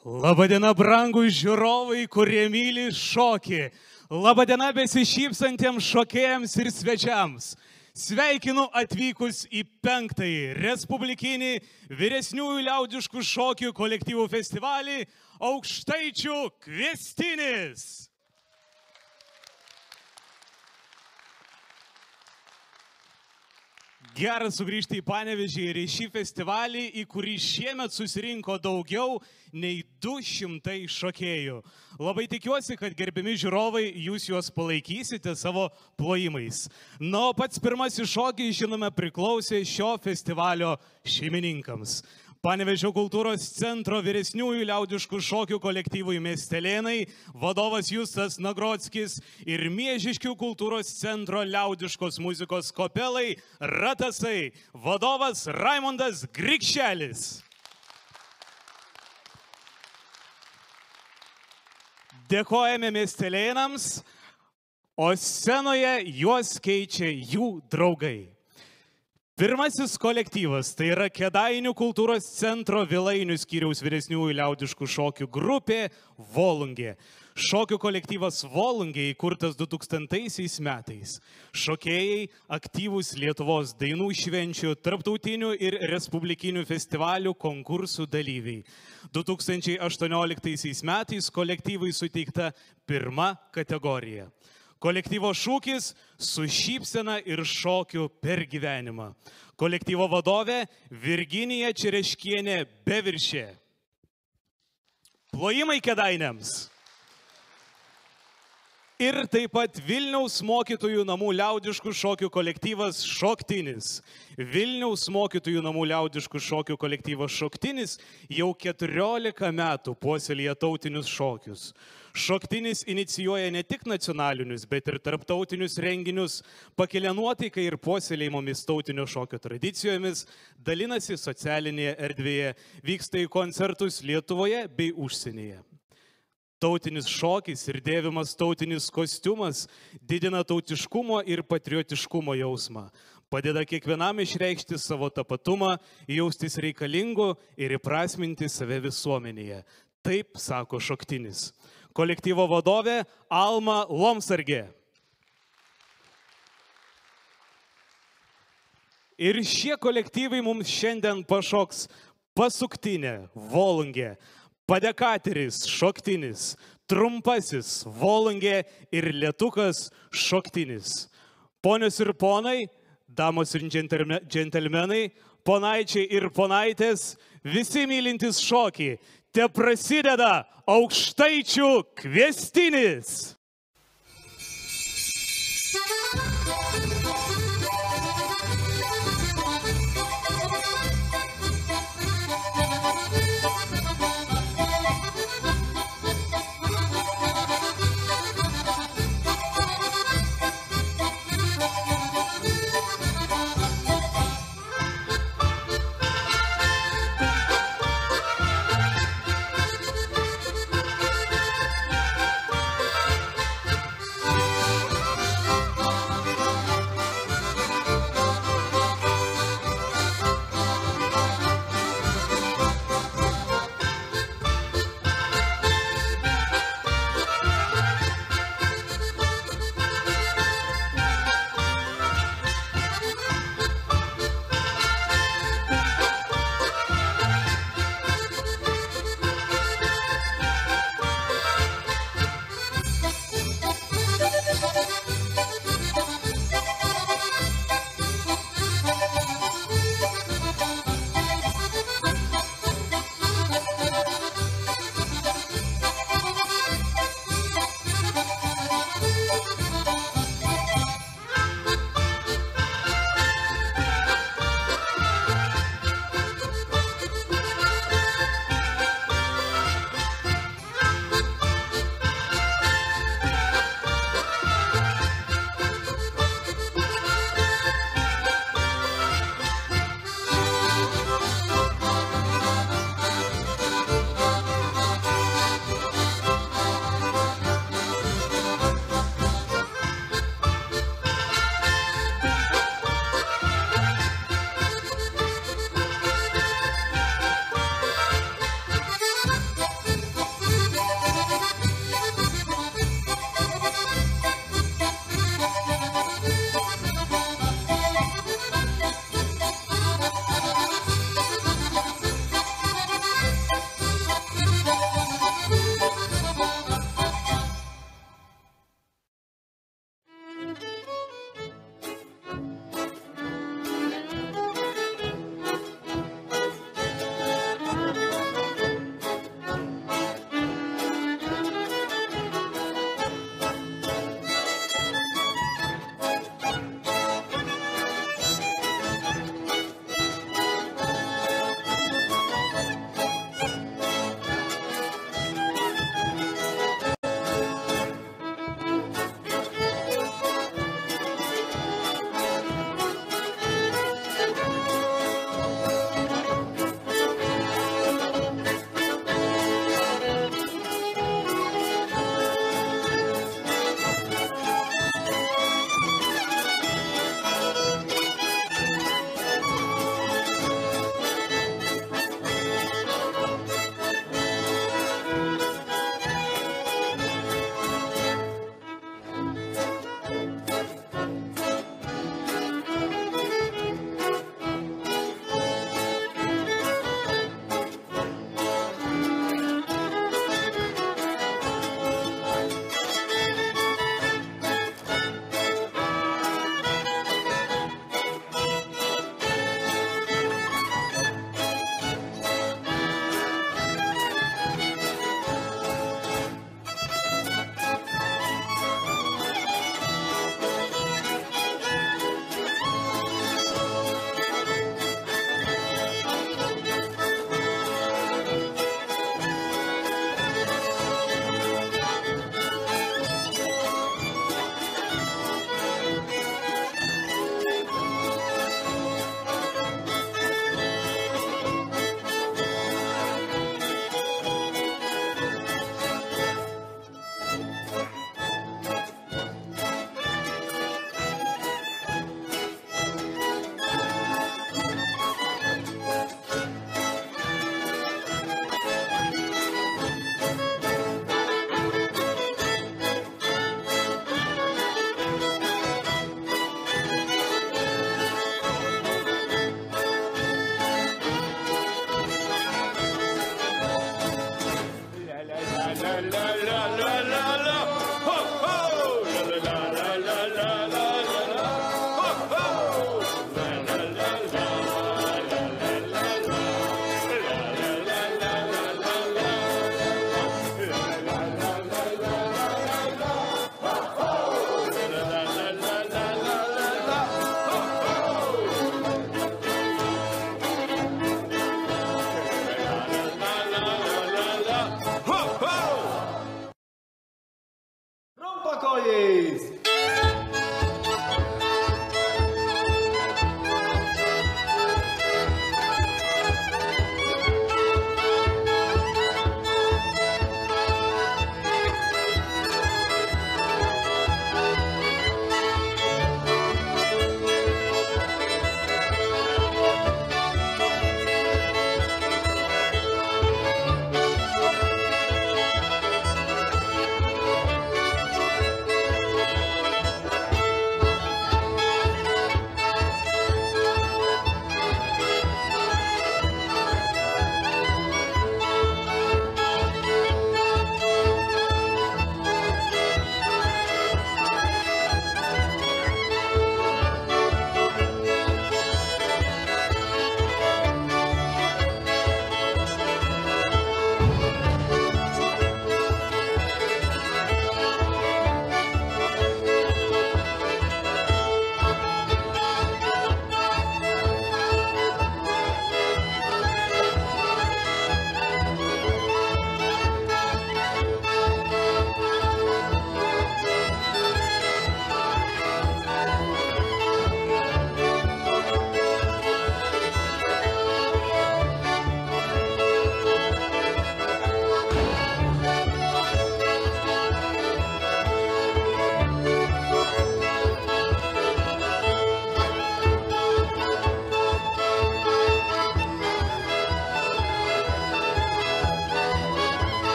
Labadiena, brangūs žiūrovai, kurie myli šokį. Labadiena besišypsantiems šokėjams ir svečiams. Sveikinu atvykus į 5-ąjį Respublikinį vyresniųjų liaudiškų šokių kolektyvų festivalį Aukštaičių kviestinis. Geras sugrįžti į Panevėžį ir į šį festivalį, į kurį šiemet susirinko daugiau nei 200 šokėjų. Labai tikiuosi, kad gerbiami žiūrovai, jūs juos palaikysite savo plojimais. Na, o pats pirmasis šokis, žinome, priklausė šio festivalio šeimininkams. Panevėžio kultūros centro vyresniųjų liaudiškų šokių kolektyvui Miestelėnai, vadovas Justas Nagrockis ir Miežiškių kultūros centro liaudiškos muzikos Kopelai Ratasai, vadovas Raimondas Grikšelis. Dėkojame Miestelėnams, o scenoje juos keičia jų draugai. Pirmasis kolektyvas tai yra Kėdainių kultūros centro Vilainių skyriaus vyresniųjų liaudiškų šokių grupė Volungė. Šokių kolektyvas Volungė įkurtas 2000 metais. Šokėjai aktyvūs Lietuvos dainų švenčių, tarptautinių ir respublikinių festivalių konkursų dalyviai. 2018 metais kolektyvai suteikta 1 kategorija. Kolektyvo šūkis – su šypsena ir šokiu per gyvenimą. Kolektyvo vadovė Virginija Čereškienė Beviršė. Plojimai Kėdainiams. Ir taip pat Vilniaus mokytojų namų liaudiškų šokių kolektyvas Šoktinis. Vilniaus mokytojų namų liaudiškų šokių kolektyvas Šoktinis jau 14 metų puoselėja tautinius šokius. Šoktinis inicijuoja ne tik nacionalinius, bet ir tarptautinius renginius, pakelia nuotaiką ir puoselėjimomis tautinio šokio tradicijomis, dalinasi socialinėje erdvėje, vyksta į koncertus Lietuvoje bei užsienyje. Tautinis šokis ir dėvimas tautinis kostiumas didina tautiškumo ir patriotiškumo jausmą. Padeda kiekvienam išreikšti savo tapatumą, jaustis reikalingu ir įprasminti save visuomenėje. Taip sako Šoktinis. Kolektyvo vadovė Alma Lomsargė. Ir šie kolektyvai mums šiandien pašoks Pasuktinė Volungė, Padekateris Šoktinis, Trumpasis Volungė ir Lietukas Šoktinis. Ponios ir ponai, damos ir džentelmenai, ponaičiai ir ponaitės, visi mylintys šokį, te prasideda Aukštaičių kviestinis.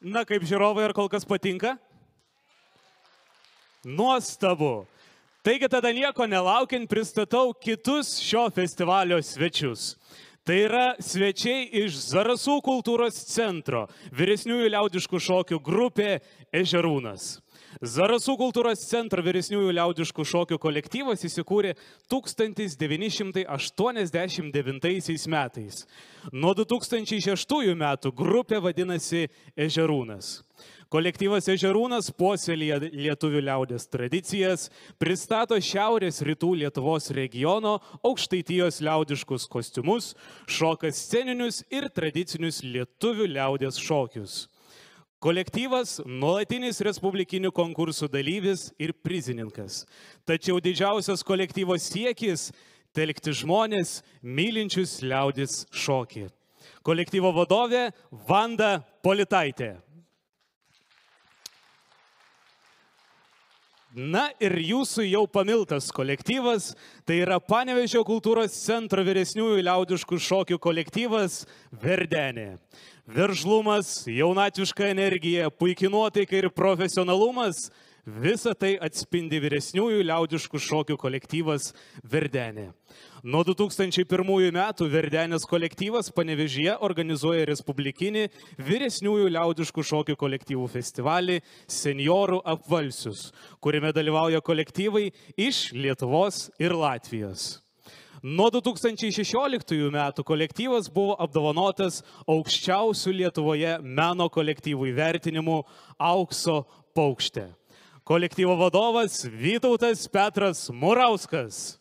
Na, kaip žiūrovai, ar kol kas patinka? Nuostabu. Taigi tada nieko nelaukiant pristatau kitus šio festivalio svečius. Tai yra svečiai iš Zarasų kultūros centro, vyresniųjų liaudiškų šokių grupė Ežerūnas. Zarasų kultūros centro vyresniųjų liaudiškų šokių kolektyvas įsikūrė 1989 metais. Nuo 2006 metų grupė vadinasi Ežerūnas. Kolektyvas Ežerūnas puoselėja lietuvių liaudės tradicijas, pristato šiaurės rytų Lietuvos regiono Aukštaitijos liaudiškus kostiumus, šoka sceninius ir tradicinius lietuvių liaudės šokius. Kolektyvas nuolatinis respublikinių konkursų dalyvis ir prizininkas. Tačiau didžiausias kolektyvo siekis – telkti žmonės, mylinčius liaudės šokį. Kolektyvo vadovė Vanda Politaitė. Na ir jūsų jau pamiltas kolektyvas, tai yra Panevėžio kultūros centro vyresniųjų liaudiškų šokių kolektyvas Verdenė. Veržlumas, jaunatviška energija, puiki nuotaika ir profesionalumas – visa tai atspindi vyresniųjų liaudiškų šokių kolektyvas Verdenė. Nuo 2001 metų Verdenės kolektyvas Panevėžyje organizuoja respublikinį vyresniųjų liaudiškų šokių kolektyvų festivalį Senjorų apvalsius, kuriame dalyvauja kolektyvai iš Lietuvos ir Latvijos. Nuo 2016 metų kolektyvas buvo apdovanotas aukščiausių Lietuvoje meno kolektyvų įvertinimu Aukso paukštė. Kolektyvo vadovas Vytautas Petras Murauskas.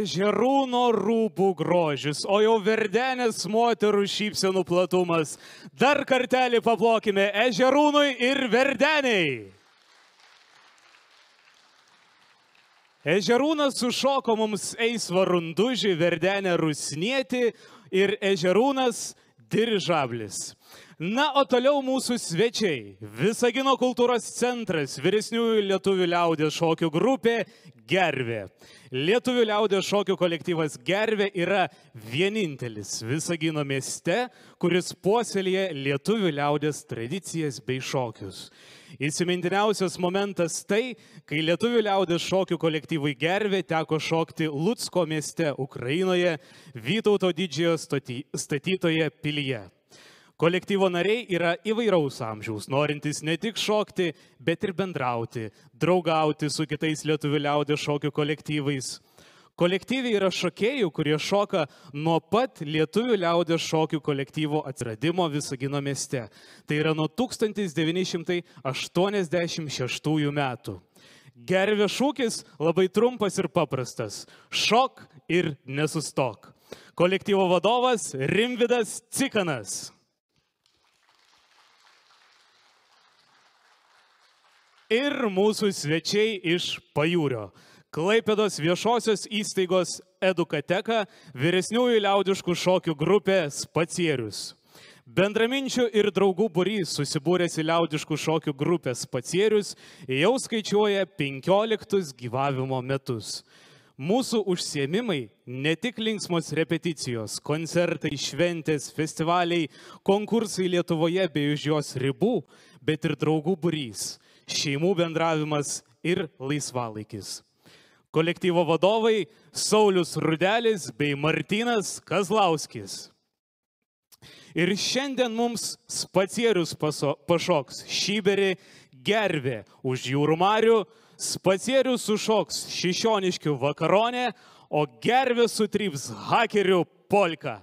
Ežerūno rūbų grožis, o jau Verdenės moterų šypsenų platumas. Dar kartelį paplokime Ežerūnui ir Verdeniai. Ežerūnas sušoko mums Eisvą Rundužį, Verdenę Rusnietį ir Ežerūnas Dirižablis. Na, o toliau mūsų svečiai. Visagino kultūros centras, vyresniųjų lietuvių liaudies šokių grupė Gervė. Lietuvių liaudies šokių kolektyvas Gervė yra vienintelis Visagino mieste, kuris puoselėja lietuvių liaudies tradicijas bei šokius. Įsimintiniausias momentas tai, kai lietuvių liaudies šokių kolektyvui Gervė teko šokti Lucko mieste Ukrainoje, Vytauto didžiojo statytoje pilyje. Kolektyvo nariai yra įvairaus amžiaus, norintys ne tik šokti, bet ir bendrauti, draugauti su kitais lietuvių liaudies šokių kolektyvais. Kolektyviai yra šokėjų, kurie šoka nuo pat lietuvių liaudies šokių kolektyvo atsiradimo Visagino mieste. Tai yra nuo 1986 metų. Gervė šūkis labai trumpas ir paprastas. Šok ir nesustok. Kolektyvo vadovas Rimvydas Cikanas. Ir mūsų svečiai iš Pajūrio. Klaipėdos viešosios įstaigos Edukateka, vyresniųjų liaudiškų šokių grupė Spacierius. Bendraminčių ir draugų būrys susibūręs į liaudiškų šokių grupę Spacierius jau skaičiuoja 15 gyvavimo metus. Mūsų užsiėmimai ne tik linksmos repeticijos, koncertai, šventės, festivaliai, konkursai Lietuvoje bei už jos ribų, bet ir draugų būrys, šeimų bendravimas ir laisvalaikis. Kolektyvo vadovai Saulius Rudelis bei Martynas Kazlauskis. Ir šiandien mums Spacierius pašoks Šyberį Gervė už Jūrų marių, Spacierius sušoks Šišioniškių Vakaronė, o Gervė sutryps hakerių polką.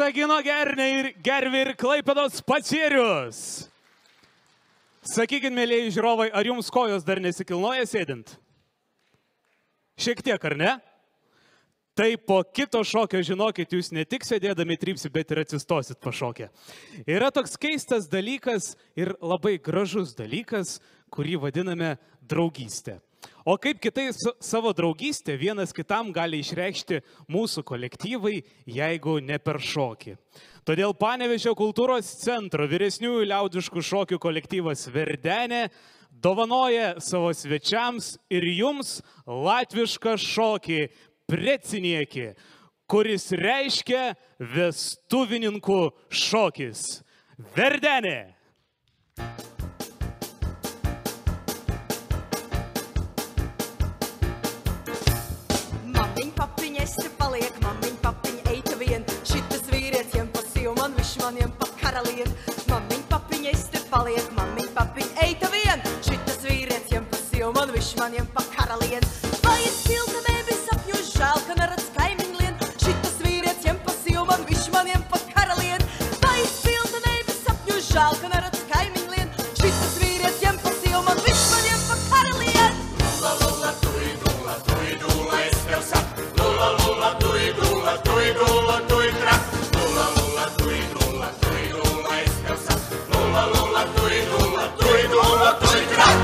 Visagino gervė ir Klaipėdos Pacierius. Sakykit, mėlėjai žiūrovai, ar jums kojos dar nesikilnoja sėdint? Šiek tiek, ar ne? Tai po kito šokio, žinokit, jūs ne tik sėdėdami trypsi, bet ir atsistosit pašokę. Yra toks keistas dalykas ir labai gražus dalykas, kurį vadiname draugystė. O kaip kitai savo draugystę vienas kitam gali išreikšti mūsų kolektyvai, jeigu ne per šokį. Todėl Panevėžio kultūros centro vyresniųjų liaudiškų šokių kolektyvas Verdenė dovanoja savo svečiams ir jums latvišką šokį Precinieki, kuris reiškia vestuvininkų šokis. Verdenė. Mammiņ, papiņ, esi paliek, mammiņ, papiņ, eita vien. Šitas vīrietiem pa sivu, man viņš maniem pa karalien. Mammiņ, papiņ, esi paliek, mammiņ, papiņ, eita vien. Šitas vīrietiem pa sivu, man viņš maniem pa karalien. Vai es pilna mēvis sapņu, žēl, ka neredz kaimiņ lien. Šitas vīrietiem pa sivu, man viņš maniem pa karalien. Vai es pilna mēvis sapņu, žēl, ka neredz kaimiņ lien. Šitas vīrietiem pa sivu, man viņš maniem pa karalien. Lula, lula, tui, dula, es tev saku. Lula, lula, tui, dula, tui, trak. Lula, lula, tui, dula, es tev saku. Lula, lula, tui, dula, tui, trak.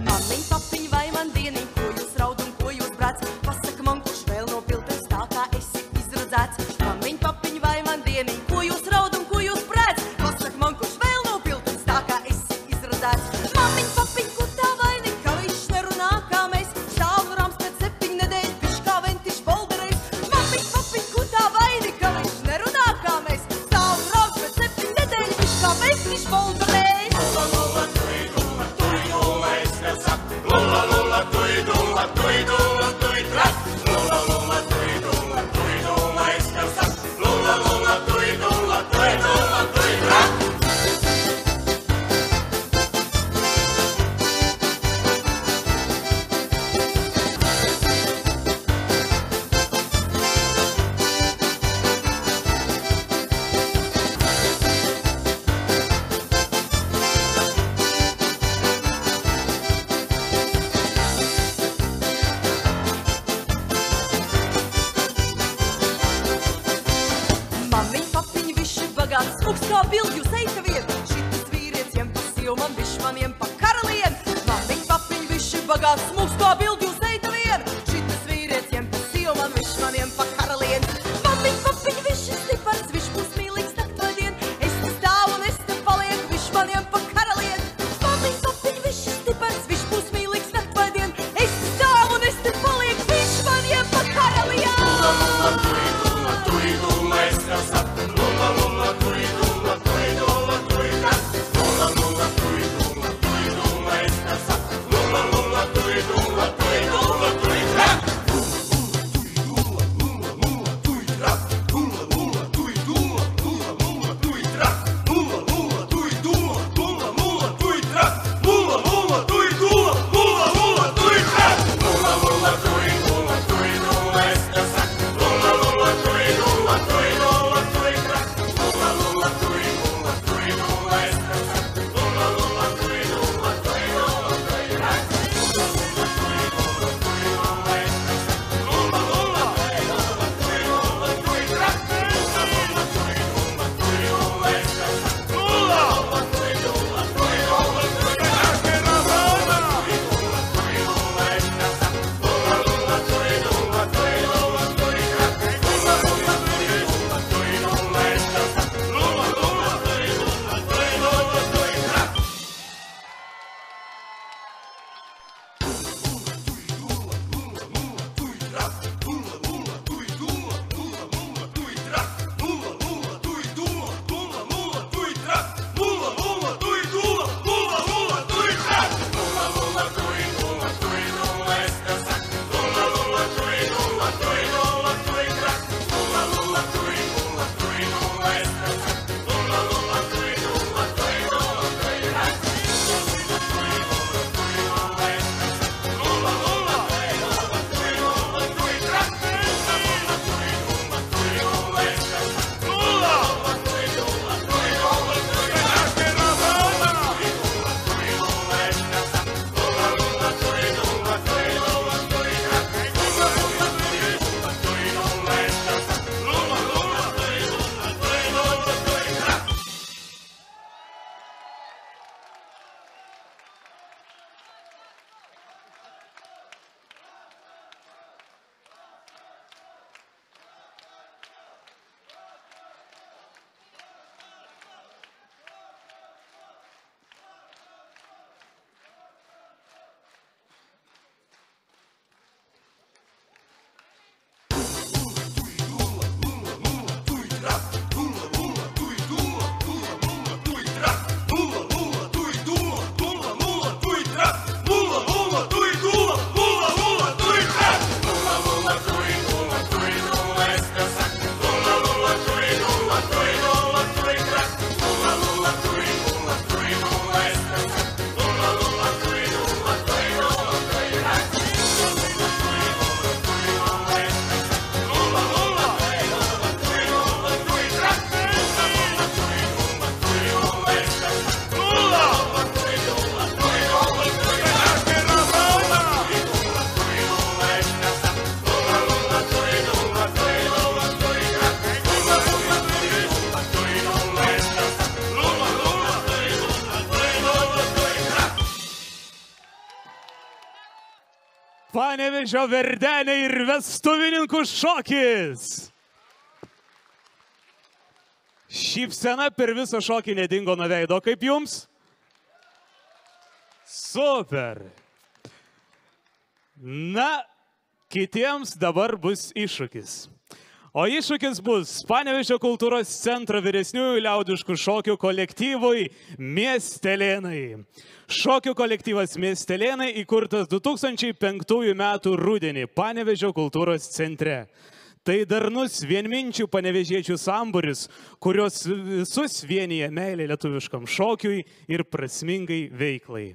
Mammiņ, papiņ, vai man dieniņ, ko jūs raud un ko jūs brēc? Pasaka man, kurš vēl no piltens tā kā esi izradzēts. Mammiņ, papiņ, vai man dieniņ, ko jūs raud un ko jūs brēc? Pasaka man, kurš vēl no piltens tā kā esi izradzēts. Mammiņ, papiņ, kur tā vaini, ka viņš nerunā kā mēs. Stāv rāms pēc 7 nedēļ, viņš kā ventiš bolderēs. Mammiņ, papiņ, kur tā vaini, ka viņš nerunā kā mēs. Stāv rāms pēc 7 nedēļ, viņš kā ventiš bolderēs. Lula, lula, tui, dula, es tev saku. Lula, lula, tui, dula, tui, trak. Lula, lula, tui, dula, es tev saku. Lula, lula, tui, dula, tui, trak. Mammiņ, papiņ, viši bagāts, smūks kā bildjus, eita vien. Šitas vīrietiem pa sivu, man viš maniem pa karalien. Mammiņ, papiņ, viši bagāts, smūks kā bildjus, eita vien. Šitas vīrietiem pa sivu, man viš maniem pa karalien. Mammiņ, papiņ, viši stipars, viš būs mīlīgs naktvadien. Es te stāvu un es te palieku, viš maniem pa karalien. Mammiņ, papiņ, viši stipars, viš būs mīlīgs naktvadien. Es te stāvu un es te palieku, viš maniem pa karalien. Tui, dula, es tev saku. Lula, lula, tui, dula, tui, trak. Lula, lula, tui, dula, es tev saku. Lula, lula, tui, dula, tui, trak. Lula, lula, Panevėžio Verdeniai ir vestuvininkų šokis. Šypsena per visą šokį nedingo nuo veido. Kaip jums? Super. Na, kitiems dabar bus iššūkis. O iššūkis bus Panevėžio kultūros centro vyresniųjų liaudiškų šokių kolektyvui Miestelėnai. Šokių kolektyvas Miestelėnai įkurtas 2005 metų rudenį Panevėžio kultūros centre. Tai darnus vienminčių panevėžiečių sambūris, kurios visus vienyje meilė lietuviškam šokiui ir prasmingai veiklai.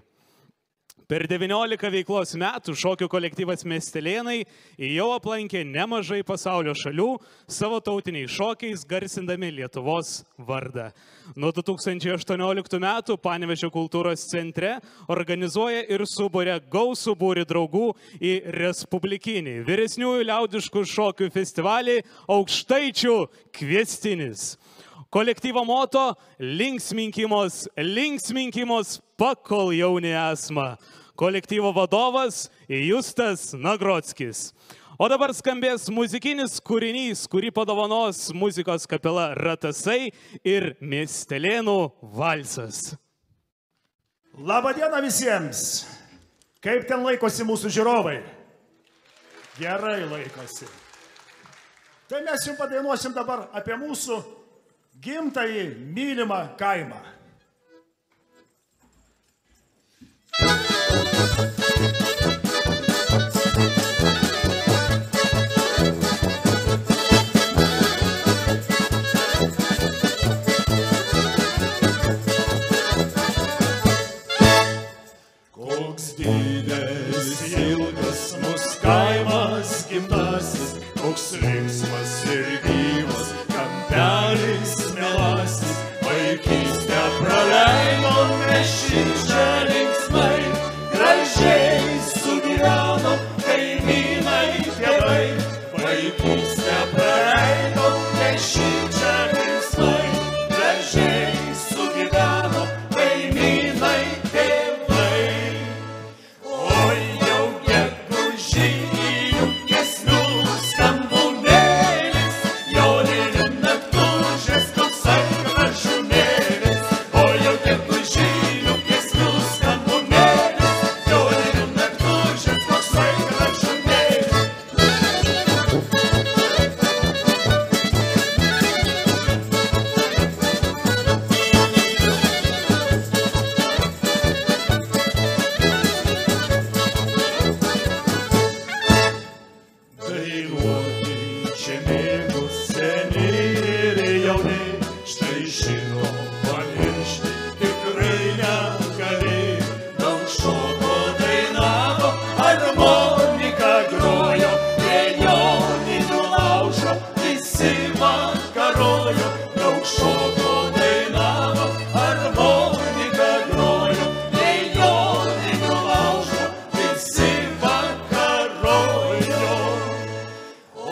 Per 19 veiklos metų šokių kolektyvas Miestelėnai jau aplankė nemažai pasaulio šalių savo tautiniais šokiais garsindami Lietuvos vardą. Nuo 2018 metų Panevėžio kultūros centre organizuoja ir suburia gausų būrį draugų į respublikinį vyresniųjų liaudiškų šokių festivalį Aukštaičių kviestinis. Kolektyvo moto – linksminkimos, linksminkimos, pakol jauni esma. Kolektyvo vadovas Justas Nagrockis. O dabar skambės muzikinis kūrinys, kurį padovanos muzikos kapela Ratasai ir Miestelėnų valsas. Labadiena visiems! Kaip ten laikosi mūsų žiūrovai? Gerai laikosi. Tai mes jums padainuosim dabar apie mūsų gimtąjį mylimą kaimą. Koks didelis, ilgas mūsų kaimas gimtasis, koks linksmas ir gyvas, kampelis mielasis, vaikystę praleidom mes šičia linksmai, gražiai sugyvenom kaimynai tėvai, vaikystę praleidom mes šičia linksmai, gražiai sugyvenom kaimynai tėvai. Oi jau gegužinių giesmių skambūnėlis, joninių naktužės koksai gražumėlis. Oi jau gegužinių giesmių skambūnėlis, joninių naktužės koksai gražumėlis. Dainuoti čia mėgo seni ir jauni, štai šito pamiršti tikrai negali. Daug šoko dainavo, harmonika grojo, prie joninių laužo visi vakarojo. Daug šoko dainavo, harmonika grojo, prie joninių laužo visi vakarojo.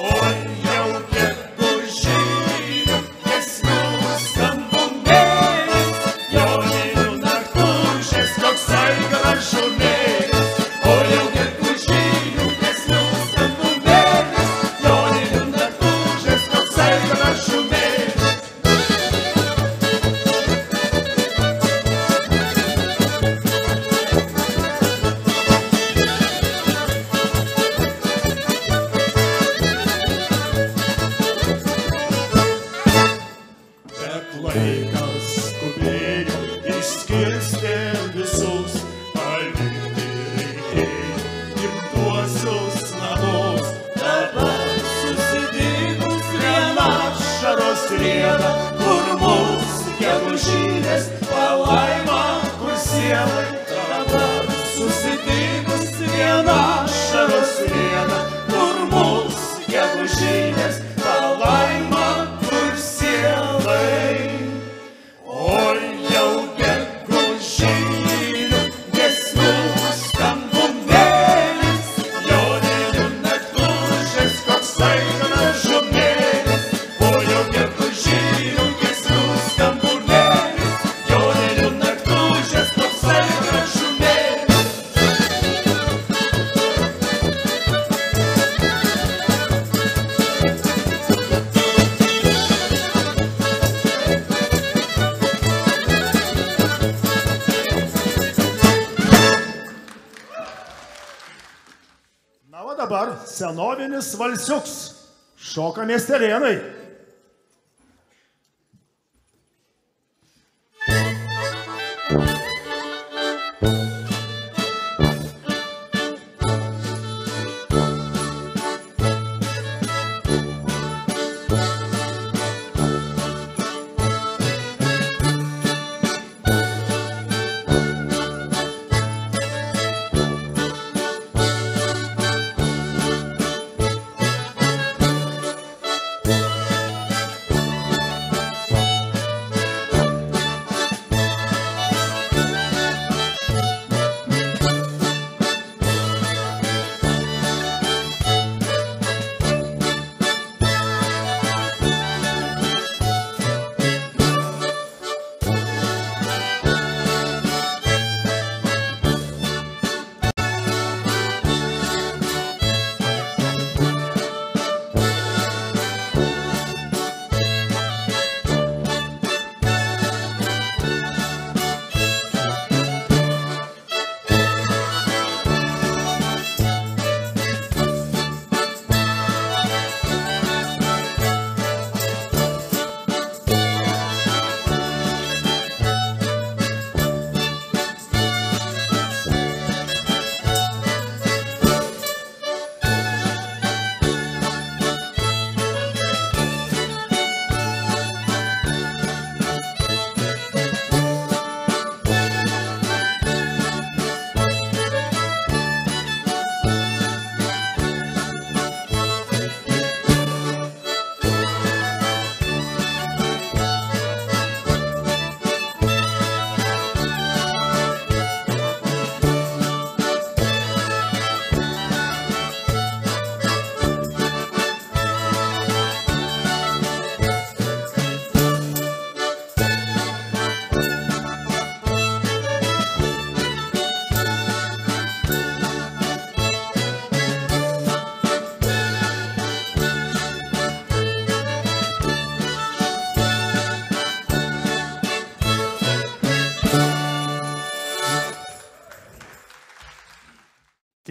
Oi jau gegužinių giesmių skambūnėlis, joninių naktužės koksai gražumėlis. Oi jau gegužinių giesmių skambūnėlis, joninių naktužės koksai gražumėlis. Bet laikas skubėjo, išskirstė visus, palikti reikėjo gimtuosius namus. Dabar susidygus viena šaros rieda, kur mūsų gegužinės palaima, kur sielai. Dabar susidygus viena šaros rieda, kur mūsų gegužinės palaima, kur sielai. dabar senovinis valsiuks. Šoka miestelėnai.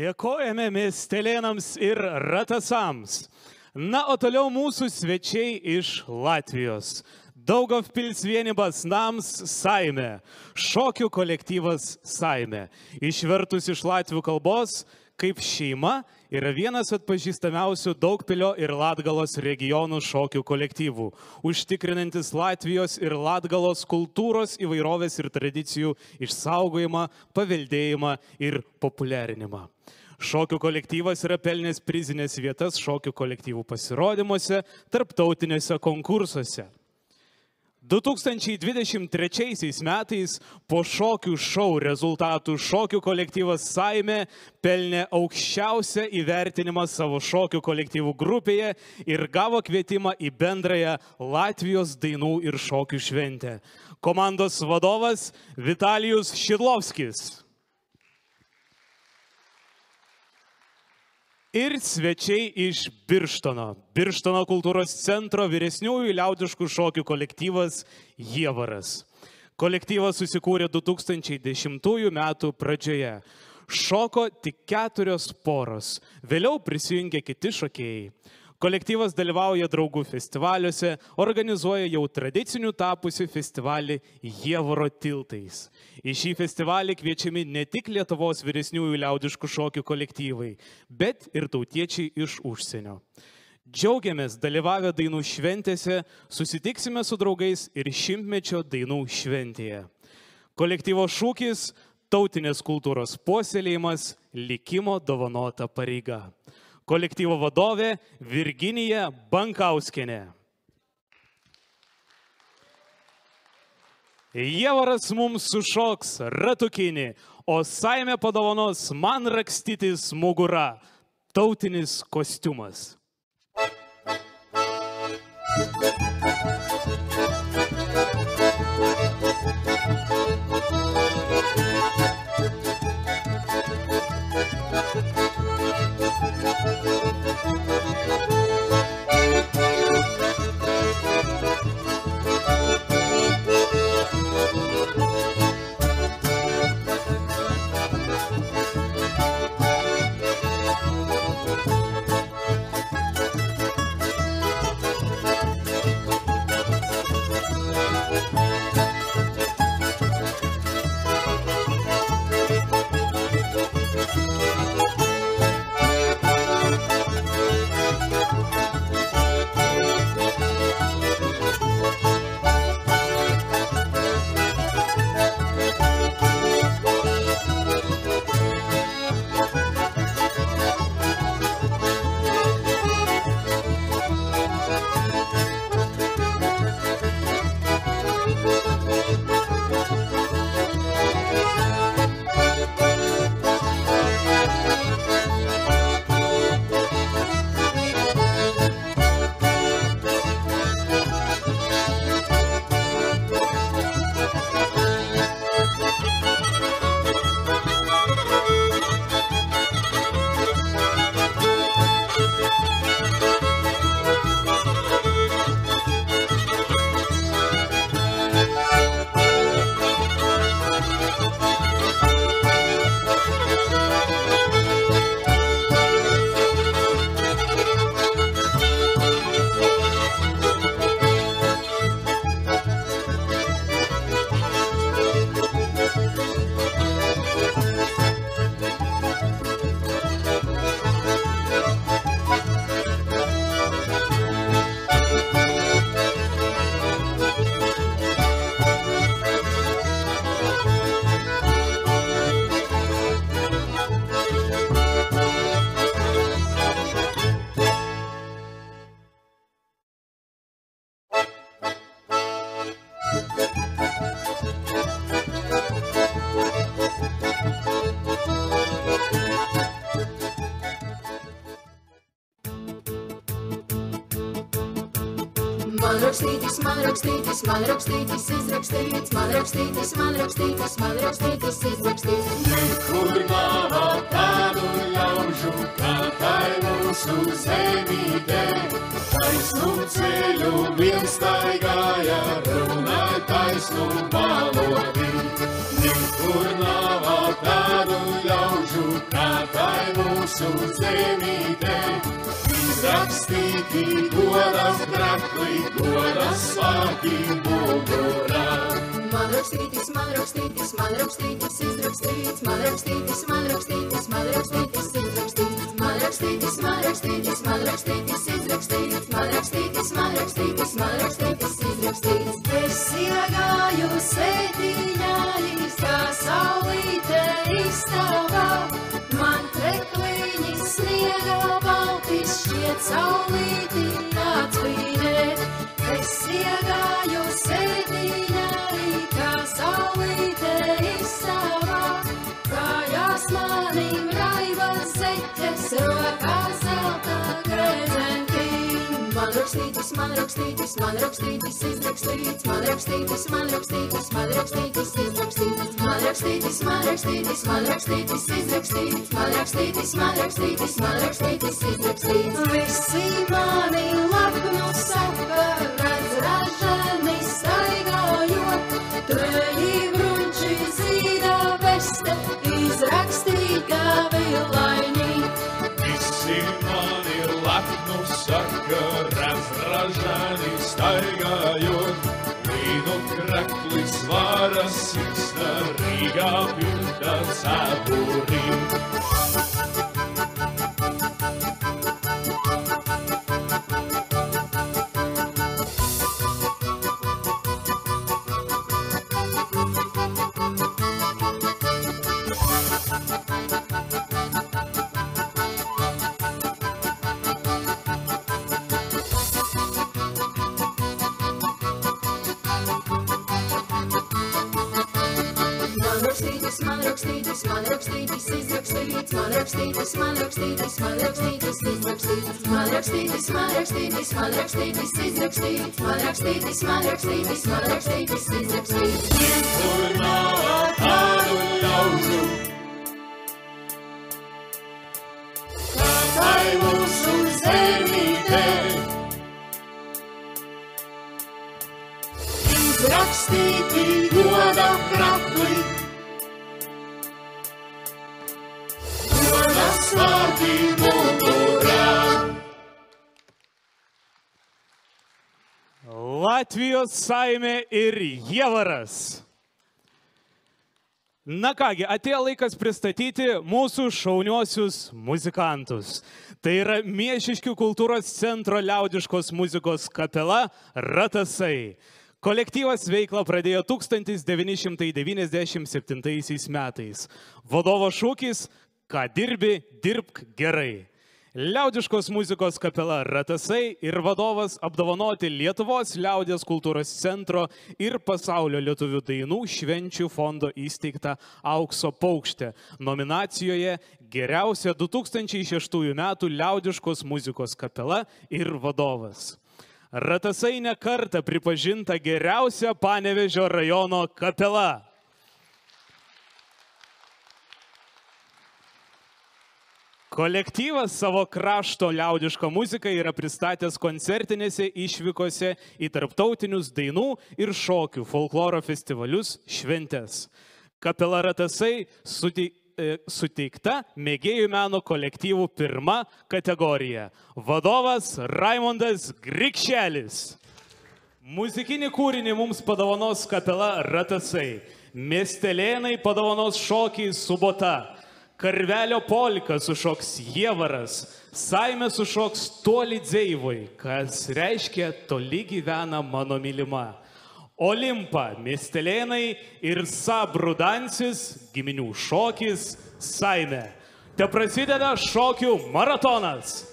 Dėkojame miestelėnams ir ratasams. Na, o toliau mūsų svečiai iš Latvijos. Daugavpils vienybės nams Saime. Šokių kolektyvas Saime. Išvertus iš latvių kalbos, kaip šeima yra vienas atpažįstamiausių Daugpilio ir Latgalos regionų šokių kolektyvų, užtikrinantis Latvijos ir Latgalos kultūros įvairovės ir tradicijų išsaugojimą, paveldėjimą ir populiarinimą. Šokių kolektyvas yra pelnęs prizinės vietas šokių kolektyvų pasirodymuose, tarptautiniuose konkursuose. 2023 metais po šokių šou rezultatų šokių kolektyvas Saime pelnė aukščiausią įvertinimą savo šokių kolektyvų grupėje ir gavo kvietimą į bendrąją Latvijos dainų ir šokių šventę. Komandos vadovas Vitalijus Šidlovskis. Ir svečiai iš Birštono. Birštono kultūros centro vyresniųjų liaudiškų šokių kolektyvas Jievaras. Kolektyvas susikūrė 2010 metų pradžioje. Šoko tik 4 poros, vėliau prisijungė kiti šokėjai. Kolektyvas dalyvauja draugų festivaliuose, organizuoja jau tradicinių tapusi festivalį Jievaro tiltais. Į šį festivalį kviečiami ne tik Lietuvos vyresniųjų liaudiškų šokių kolektyvai, bet ir tautiečiai iš užsienio. Džiaugiamės dalyvavę dainų šventėse, susitiksime su draugais ir 100-mečio dainų šventėje. Kolektyvo šūkis – tautinės kultūros puoselėjimas, likimo dovanota pareiga. Kolektyvo vadovė Virginija Bankauskienė. Jievaras mums sušoks ratukinį, o Saime padovanos man rakstytis smugura, tautinis kostiumas. rakstītis, man rakstītis, man rakstītis, izrakstīts, man rakstītis, man rakstītis, man rakstītis, izrakstīts. Nekur nav tādu ļaužu, kā tai mūsu zemītē. Taisnu ceļu viens staigāja, runāja taisnu valodi. Nekur nav tādu ļaužu, kā tai mūsu zemītē. Izrakstīti godas graklī, godas svātī mugurā. Man rakstītis, man rakstītis, man rakstītis, izrakstīts, man rakstītis, man rakstītis, man rakstītis, izrakstīts. Man rakstītis, man rakstītis, man rakstītis, izrakstīts, man rakstītis, man rakstītis, man rakstītis, izrakstīts. Es iegāju sētiņāļīs, kā saulīte izstāvā, man trekliņi sniega baltis šķiet saulīti atspīdēt. Es iegāju sētiņāļī, kā saulīte izstāvā, kājās manim raiva zeķes, rokās zelta grezentī. Man rakstītis, man rakstītis, man rakstītis, izrakstīts, man rakstītis, man rakstītis, man rakstītis, izrakstīts. Man rakstītis, man rakstītis, man rakstītis, izrakstīts, man rakstītis, man rakstītis, man rakstītis, izrakstīts. Visi mani lapnu saka, redz ražani staigājot, treji brunči zīda veste, izrakstīga vilainī. Visi mani lapnu saka, redz ražani staigājot, līnu kraklis varas siksta, Rīgā pilda cepurī. Man rakstītis, man rakstītis, izrakstīts, man rakstītis, man rakstītis, man rakstītis, izrakstīts. Man rakstītis, man rakstītis, man rakstītis, izrakstīts, man rakstītis, man rakstītis, man rakstītis, izrakstīts. Nekur nav tādu ļaužu, kā tai mūsu zemītē. Izrakstīti goda kraklī, svātī mugurā. Latvijos saimė ir Jievaras. Na kągi, atėjo laikas pristatyti mūsų šauniosius muzikantus. Tai yra Miežiškių kultūros centro liaudiškos muzikos kapela Ratasai. Kolektyvas veiklą pradėjo 1997 metais. Vadovo šūkis – ką dirbi, dirbk gerai. Liaudiškos muzikos kapela Ratasai ir vadovas apdovanoti Lietuvos liaudies kultūros centro ir pasaulio lietuvių dainų švenčių fondo įsteigta Aukso paukštė nominacijoje geriausia 2006 metų liaudiškos muzikos kapela ir vadovas. Ratasai ne kartą pripažinta geriausia Panevėžio rajono kapela. Kolektyvas savo krašto liaudišką muziką yra pristatęs koncertinėse išvykose į tarptautinius dainų ir šokių folkloro festivalius šventes. Kapela Ratasai suteikta mėgėjų meno kolektyvų pirma kategorija. Vadovas Raimondas Grikšelis. Muzikinį kūrinį mums padovanos kapela Ratasai. Miestelėnai padovanos šokį Subota. Karvelio polka sušoks Jievaras, Saimė sušoks Toli Dzeivoj, kas reiškia toli gyvena mano mylima. Olimpa Miestelėnai ir Sabrudansis giminių šokis Saimė. Te prasideda šokių maratonas.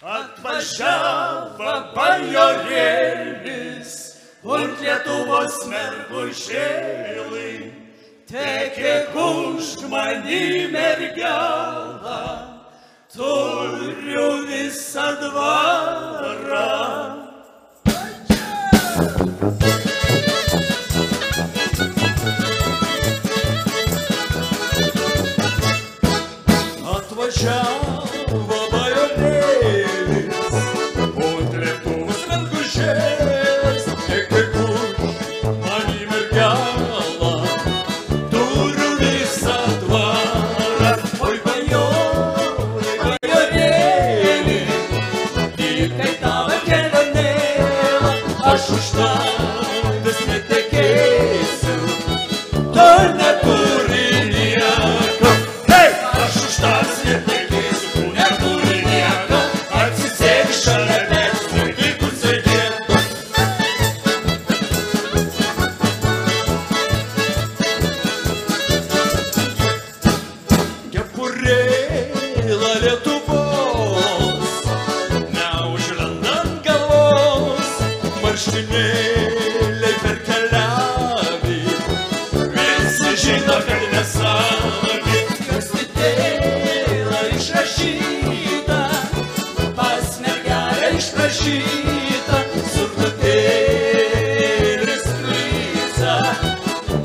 Atvažiavo bajorėlis, ant Lietuvos mergužėlai. Tekėk už manį mergelą, turiu visą dvarą. Atvažiavo bajorėlis, ant Lietuvos rankužės, tik man į mergelą, turiu visą dvarą. Oi bajorai, bajorėli, dykai tavo kelionėlą, aš už tavęs netekėsiu, tu neturi nieko. Aš už tavęs netekėsiu, tu neturi nieko, atsisėdi šalia pečiaus, nutikusiai vietos. Kepurėla Lietuvos, neužrandant galvos, marškinėliai per keliavį, visi žino, kad nesavi. Išrašyta, pas mergelę išprašyta, surdutėlis klyca,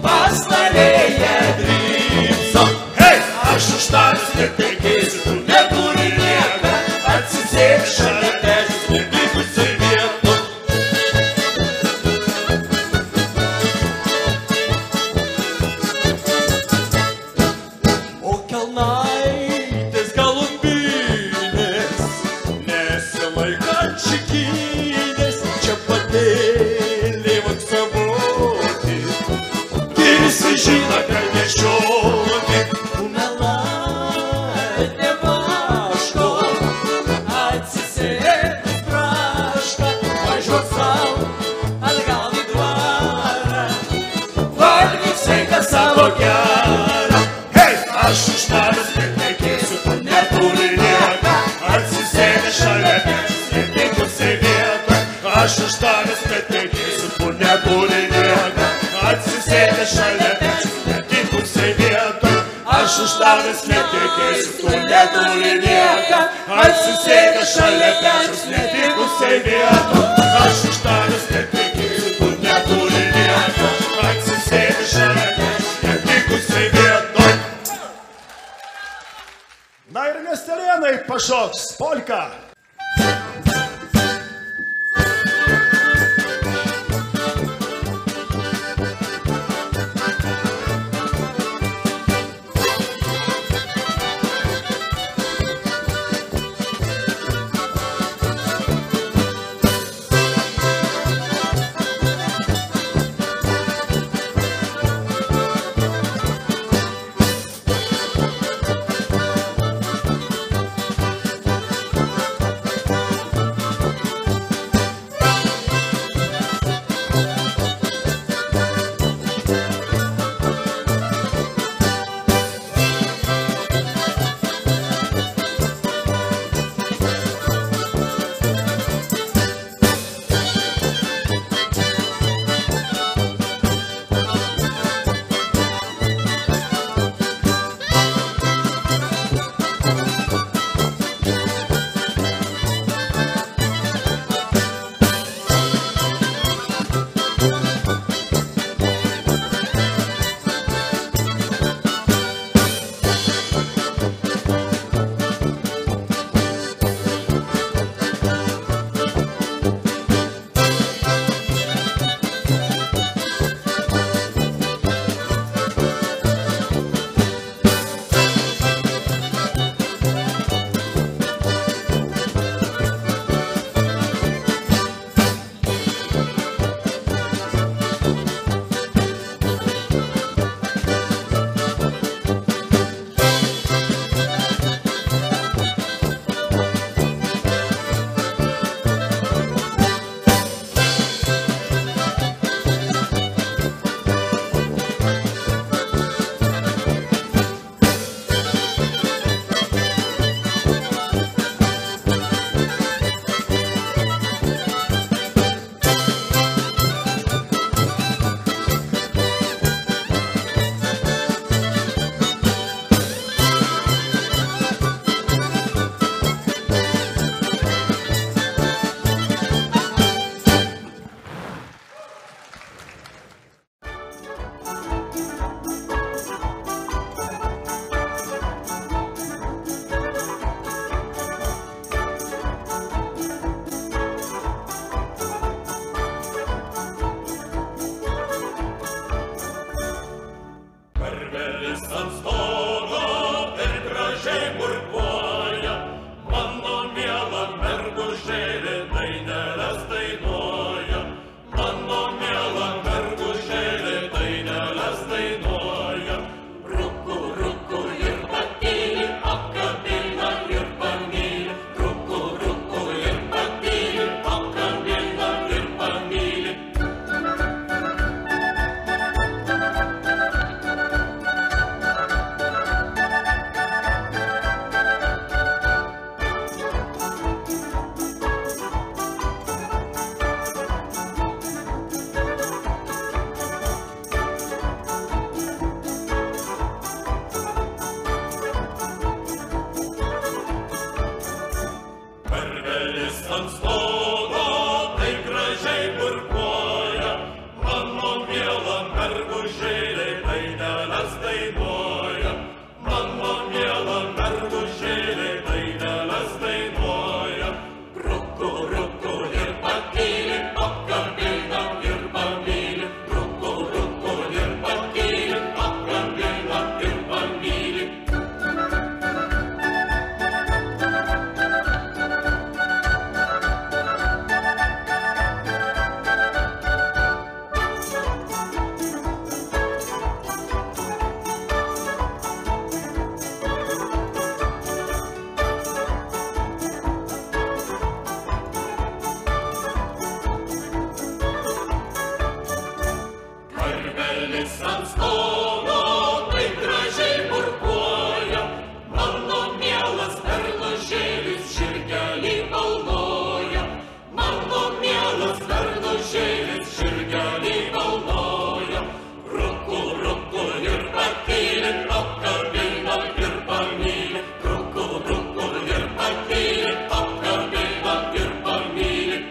pas narėje drybso. Hei, aš už tavęs netekėsiu, tu neturi nieko, atsisėdi šalia pečiaus, netikusiai vietos. O kelnaitės galumbinės, nesilaikant šikinės, čia padėlė vaksavoti, visi žino, kad nešioti. Kumelaitė vaško, atsisėdus brašką, važiuok sau atgal į dvarą, valgyk sveiką savo gerą. Aš už tavęs netekėsiu, tu neturi nieko, atsisėdi šalia pečiaus, netikusiai vietoj. Aš už tavęs netekėsiu, tu neturi nieko, atsisėdi šalia pečiaus, netikusiai vietoj. Aš už tavęs netekėsiu, tu neturi nieko, atsisėdi šalia pečiaus, netikusiai vietoj. Aš už tavęs netekėsiu, tu neturi nieko, atsisėdi šalia pečiaus, netikusiai vietoj. Na ir miestelėnai pašoks polką. Gėlės ant stolo, taip gražiai burbuoja, mano mielas bernužėlis žirgelį balnoja, mano mielas bernužėlis žirgelį balnoja. Ruku, ruku ir patyli, apkabina ir pamyli, ruku, ruku ir patyli, apkabina ir pamyli.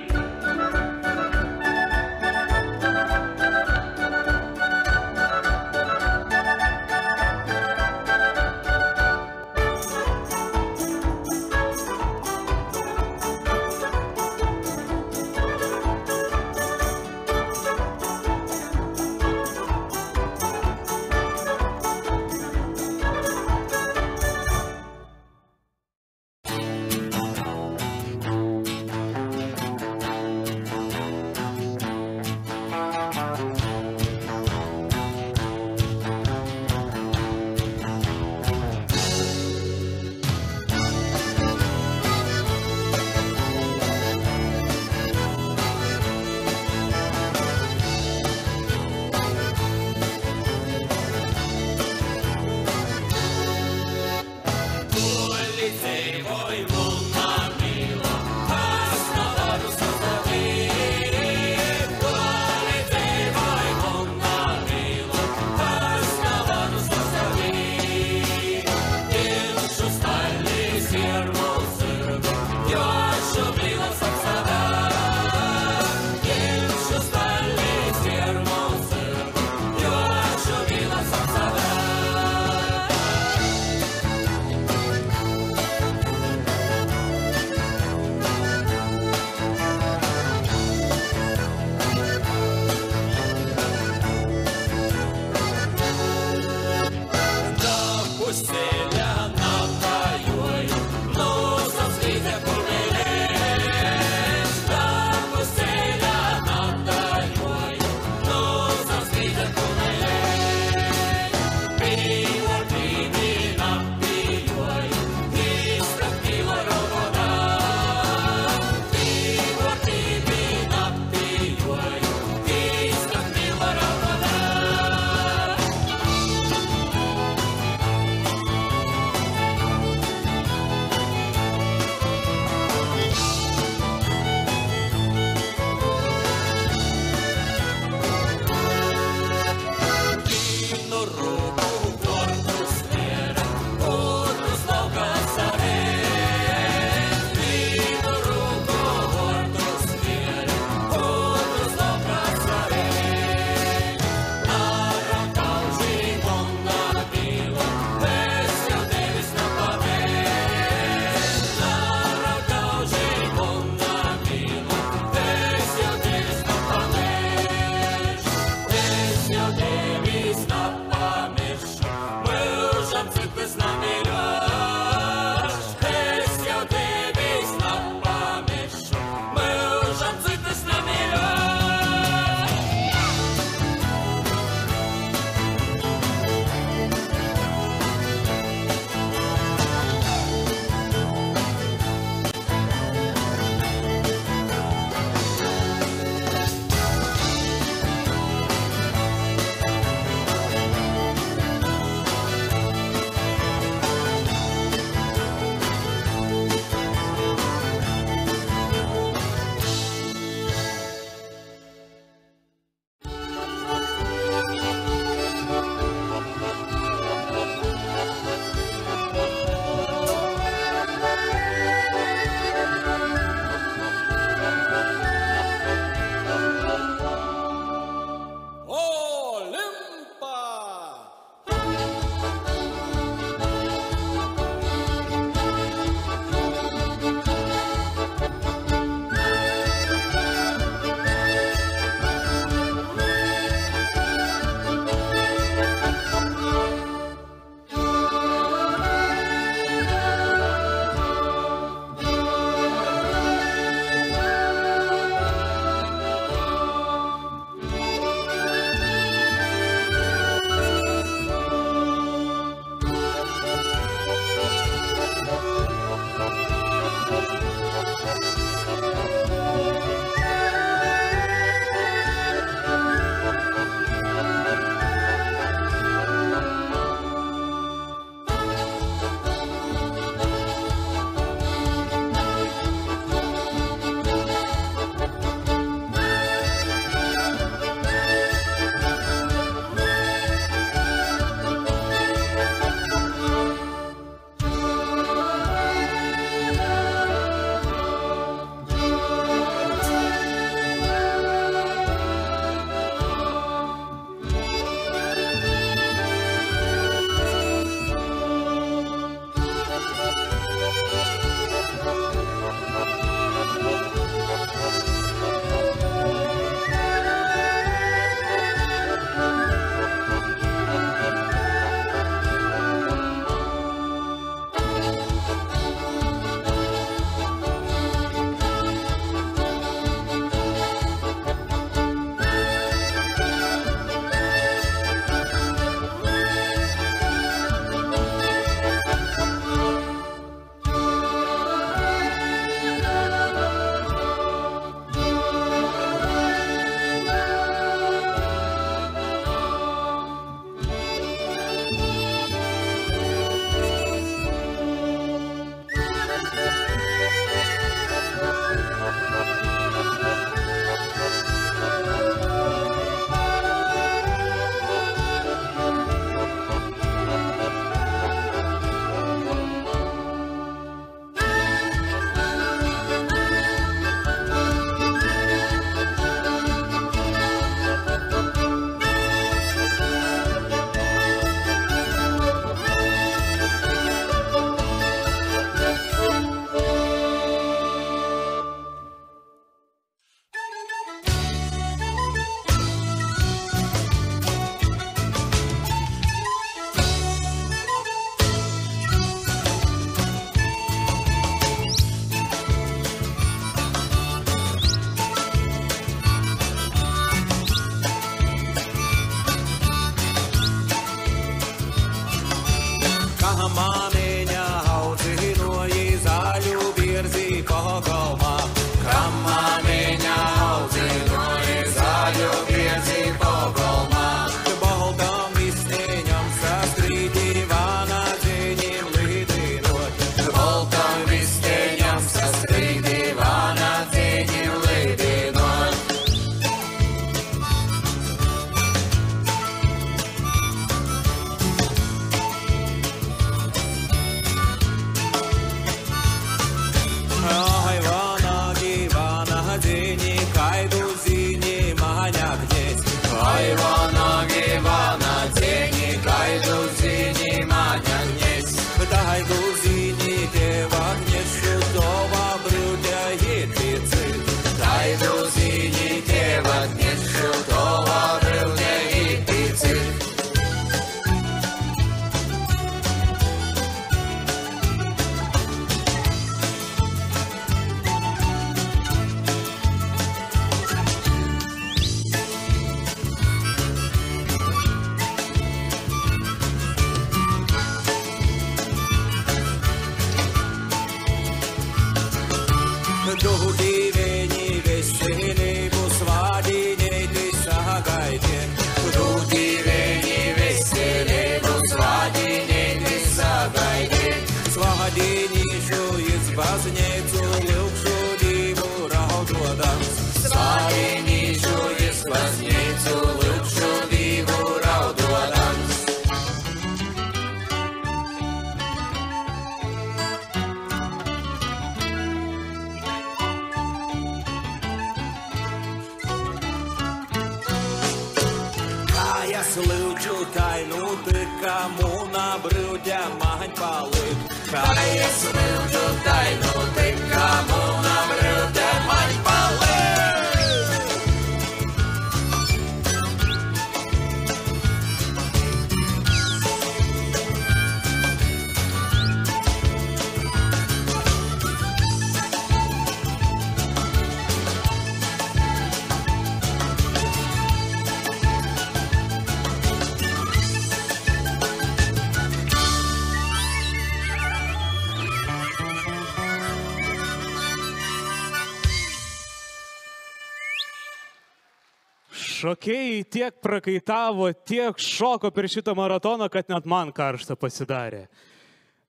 Šokėjai tiek prakaitavo, tiek šoko per šitą maratoną, kad net man karšta pasidarė.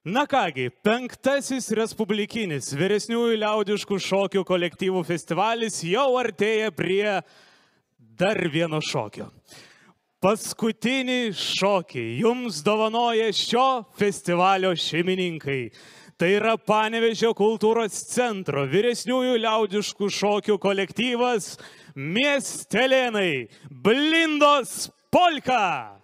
Na kągi, 5. Respublikinis vyresniųjų liaudiškų šokių kolektyvų festivalis jau artėja prie dar vieno šokio. Paskutinį šokį jums dovanoja šio festivalio šeimininkai. Tai yra Panevėžio kultūros centro vyresniųjų liaudiškų šokių kolektyvas Miestelėnai Blindos polka.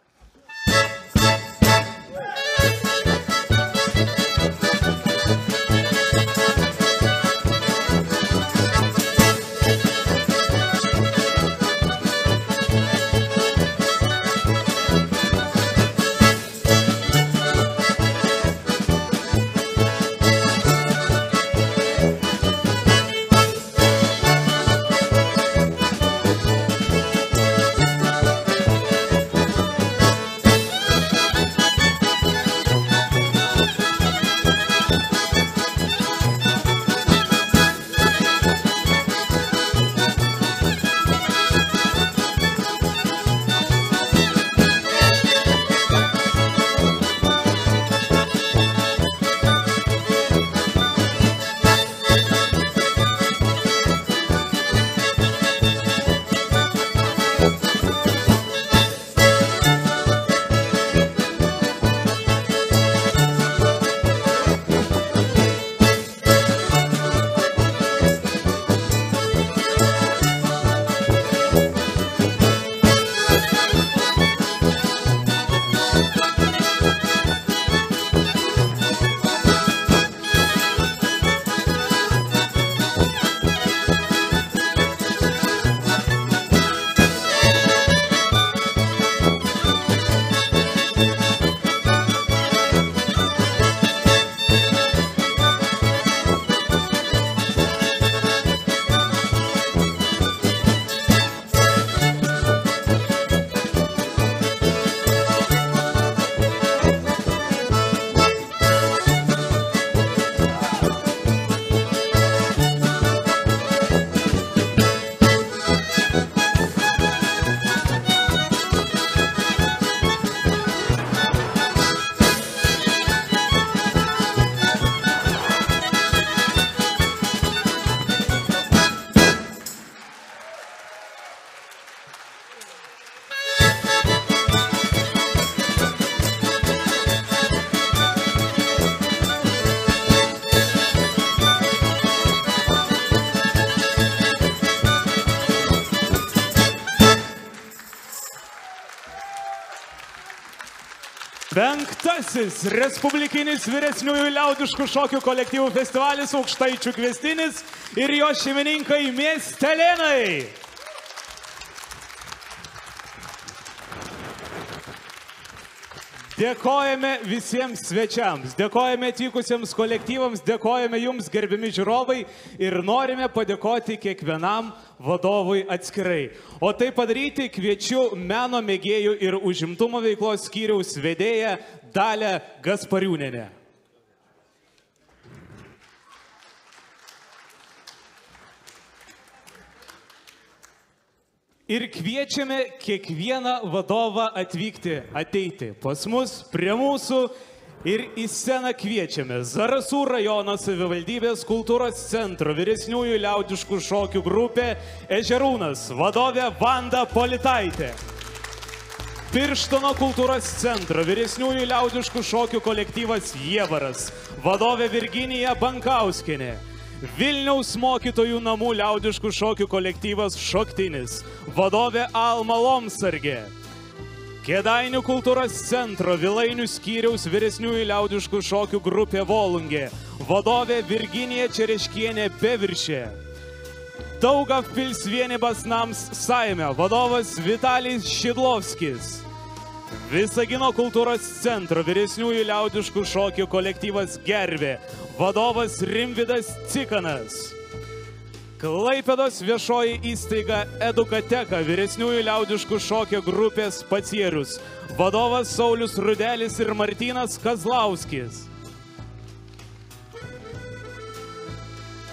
5. Respublikinis vyresniųjų liaudiškų šokių kolektyvų festivalis Aukštaičių kviestinis ir jo šeimininkai Miestelėnai. Dėkojame visiems svečiams, dėkojame atvykusiems kolektyvams, dėkojame jums, gerbiami žiūrovai, ir norime padėkoti kiekvienam vadovui atskirai. O tai padaryti kviečiu meno mėgėjų ir užimtumo veiklos skyriaus vedėją Dalią Gaspariūnienę. Ir kviečiame kiekvieną vadovą ateiti pas mus, prie mūsų, ir į sceną kviečiame Zarasų rajono savivaldybės kultūros centro vyresniųjų liaudiškų šokių grupė Ežerūnas, vadovė Vanda Politaitė. Pirštono kultūros centro vyresniųjų liaudiškų šokių kolektyvas Jievaras, vadovė Virginija Bankauskienė. Vilniaus mokytojų namų liaudiškų šokių kolektyvas Šoktinis, vadovė Alma Lomsargė. Kėdainių kultūros centro Vilainių skyriaus vyresniųjų liaudiškų šokių grupė Volungė, vadovė Virginija Čereškienė Beviršė. Daugavpils vienybės nams Saime, vadovas Vitalijus Šidlovskis. Visagino kultūros centro vyresniųjų liaudiškų šokių kolektyvas Gervė, vadovas Rimvydas Cikanas. Klaipėdos viešoji įstaiga Edukateka vyresniųjų liaudiškų šokio grupės Pacierius, vadovas Saulius Rudelis ir Martynas Kazlauskis.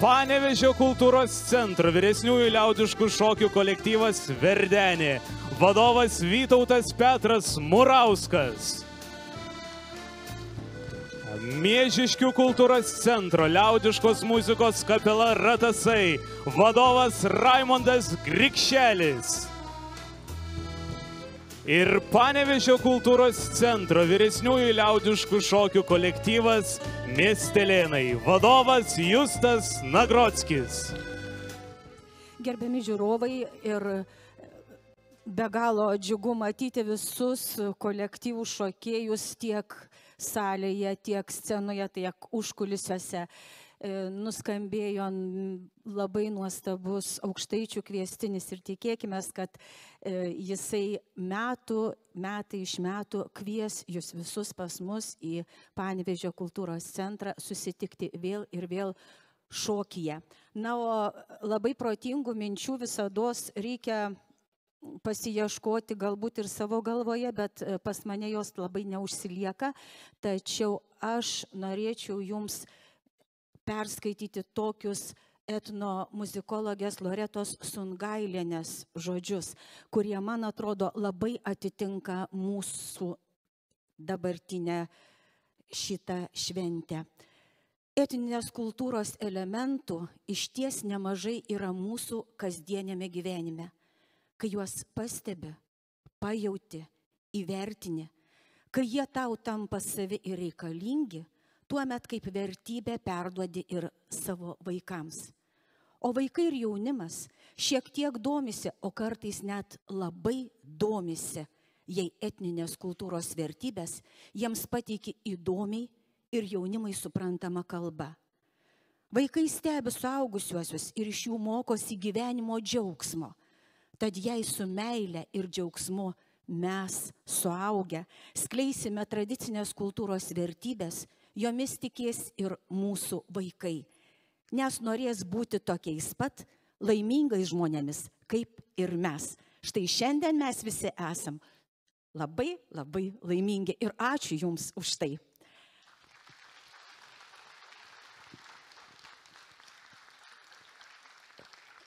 Panevėžio kultūros centro vyresniųjų liaudiškų šokių kolektyvas Verdenė, vadovas Vytautas Petras Murauskas. Miežiškių kultūros centro liaudiškos muzikos kapela Ratasai, vadovas Raimondas Grikšelis. Ir Panevėžio kultūros centro vyresniųjų liaudiškų šokių kolektyvas Miestelėnai, vadovas Justas Nagrockis. Gerbiami žiūrovai, ir be galo džiugu matyti visus kolektyvų šokėjus tiek salėje, tiek scenoje, tiek užkulisiuose. Nuskambėjo labai nuostabus Aukštaičių kviestinis ir tikėkime, kad jisai metai iš metų kvies jūs visus pas mus į Panevėžio kultūros centrą susitikti vėl ir vėl šokyje. Na, o labai protingų minčių visados reikia pasiieškoti galbūt ir savo galvoje, bet pas mane jos labai neužsilieka. Tačiau aš norėčiau jums perskaityti tokius etnomuzikologės Loretos Sungailienės žodžius, kurie, man atrodo, labai atitinka mūsų dabartinę šitą šventę. Etninės kultūros elementų išties nemažai yra mūsų kasdienėme gyvenime. Kai juos pastebi, pajauti, įvertini, kai jie tau tampa savi ir reikalingi, tuomet kaip vertybę perduodi ir savo vaikams. O vaikai ir jaunimas šiek tiek domisi, o kartais net labai domisi, jei etninės kultūros vertybės jiems pateiki įdomiai ir jaunimai suprantama kalba. Vaikai stebi suaugusiuosius ir iš jų mokosi gyvenimo džiaugsmo. Tad jei su meile ir džiaugsmu mes, suaugę, skleisime tradicinės kultūros vertybės, jomis tikės ir mūsų vaikai, nes norės būti tokiais pat laimingais žmonėmis, kaip ir mes. Štai šiandien mes visi esam labai, labai laimingi ir ačiū Jums už tai.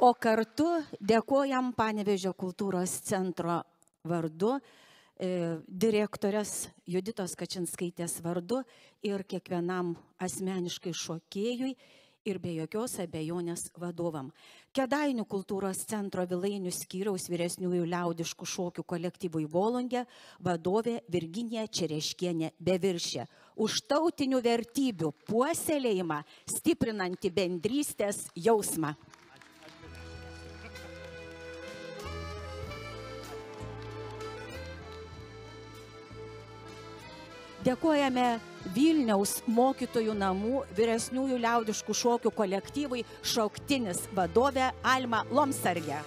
O kartu dėkojam Panevėžio kultūros centro vardu, direktorės Juditos Kačinskaitės vardu ir kiekvienam asmeniškai šokėjui ir be jokios abejonės vadovam. Kėdainių kultūros centro Vilainių skyriaus vyresniųjų liaudiškų šokių kolektyvui Volungė vadovė Virginija Čereškienė Beviršė. Už tautinių vertybių puoselėjimą, stiprinantį bendrystės jausmą. Dėkojame Vilniaus mokytojų namų vyresniųjų liaudiškų šokių kolektyvui Šoktinis vadovė Alma Lomsargė.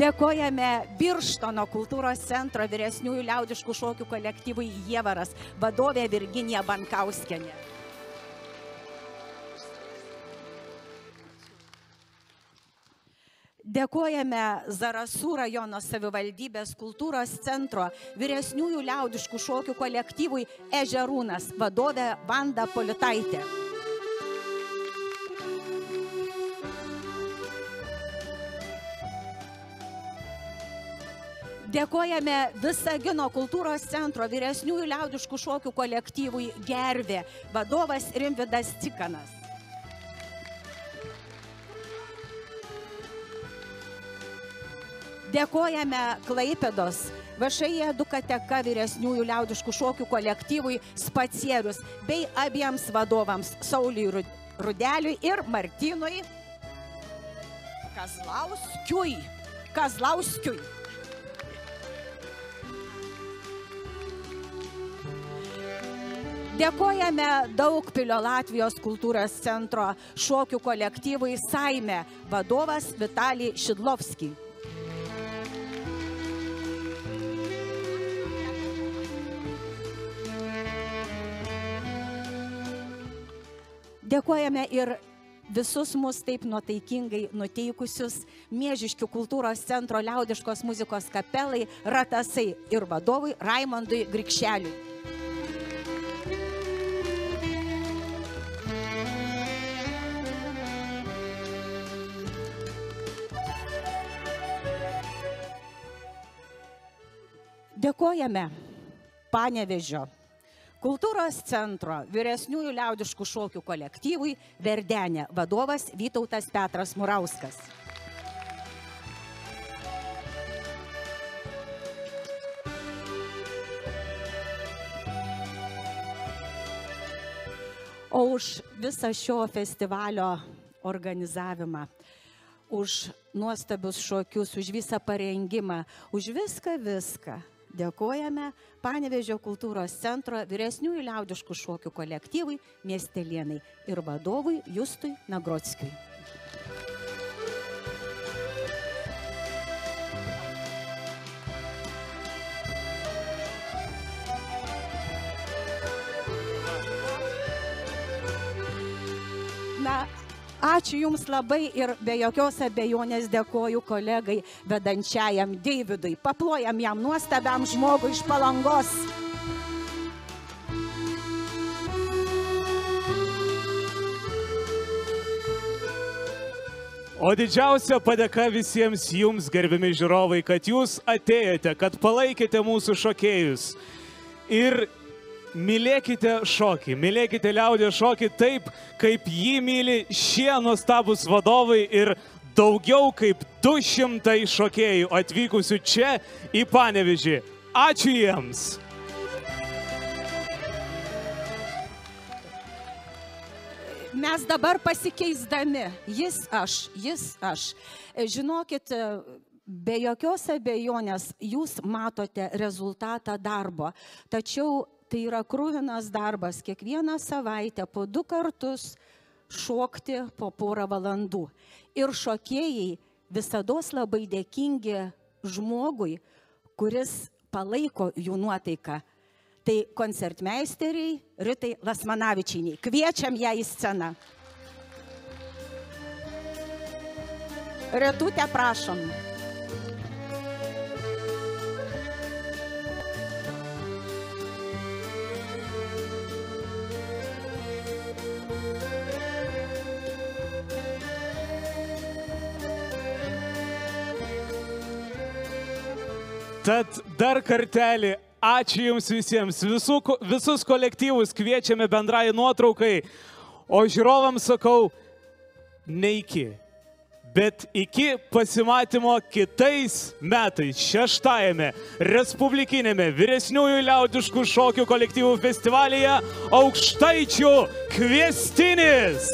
Dėkojame Birštono kultūros centro vyresniųjų liaudiškų šokių kolektyvui Jievaras vadovė Virginija Bankauskienė. Dėkojame Zarasų rajono savivaldybės kultūros centro vyresniųjų liaudiškų šokių kolektyvui Ežerūnas vadovė Vanda Politaitė. Dėkojame Visagino kultūros centro vyresniųjų liaudiškų šokių kolektyvui Gervė vadovas Rimvydas Cikanas. Dėkojame Klaipėdos VŠI Edukateka vyresniųjų liaudiškų šokių kolektyvui Spacierius bei abiems vadovams Sauliui Rudeliui ir Martynui Kazlauskiui. Dėkojame Daugpilio Latvijos kultūros centro šokių kolektyvui Saime vadovas Vitalij Šidlovskij. Dėkojame ir visus mus taip nuotaikingai nuteikusius Miežiškių kultūros centro liaudiškos muzikos kapelai Ratasai ir vadovui Raimondui Grikšeliui. Dėkojame Panevėžio kultūros centro vyresniųjų liaudiškų šokių kolektyvui Verdenė vadovas Vytautas Petras Murauskas. O už visą šio festivalio organizavimą, už nuostabius šokius, už visą parengimą, už viską dėkojame Panevėžio kultūros centro vyresniųjų liaudiškų šokių kolektyvui Miestelėnai ir vadovui Justui Nagrockiui. Ačiū Jums labai ir be jokios abejonės dėkoju kolegai vedančiajam Deividui. Paplojam jam nuostabiam žmogui iš Palangos. O didžiausia padėka visiems jums, gerbiami žiūrovai, kad jūs atėjote, kad palaikėte mūsų šokėjus. Ir mylėkite šokį, mylėkite liaudies šokį taip, kaip jį myli šie nuostabūs vadovai ir daugiau kaip 200 šokėjų atvykusių čia į Panevėžį. Ačiū jiems! Mes dabar pasikeisdami, jis aš. Žinokit, be jokios abejonės jūs matote rezultatą darbo, tačiau tai yra kruvinas darbas, kiekvieną savaitę po 2 kartus šokti po porą valandų. Ir šokėjai visados labai dėkingi žmogui, kuris palaiko jų nuotaiką. Tai koncertmeisteriai Ritai Lasmanavičienei. Kviečiam ją į sceną. Ritute, prašom. Tad dar kartelį ačiū jums visiems, visus kolektyvus kviečiame bendrai nuotraukai, o žiūrovams sakau, ne iki, bet iki pasimatymo kitais metais, 6-ajame Respublikinėme vyresniųjų liaudiškų šokių kolektyvų festivalyje Aukštaičių kviestinis.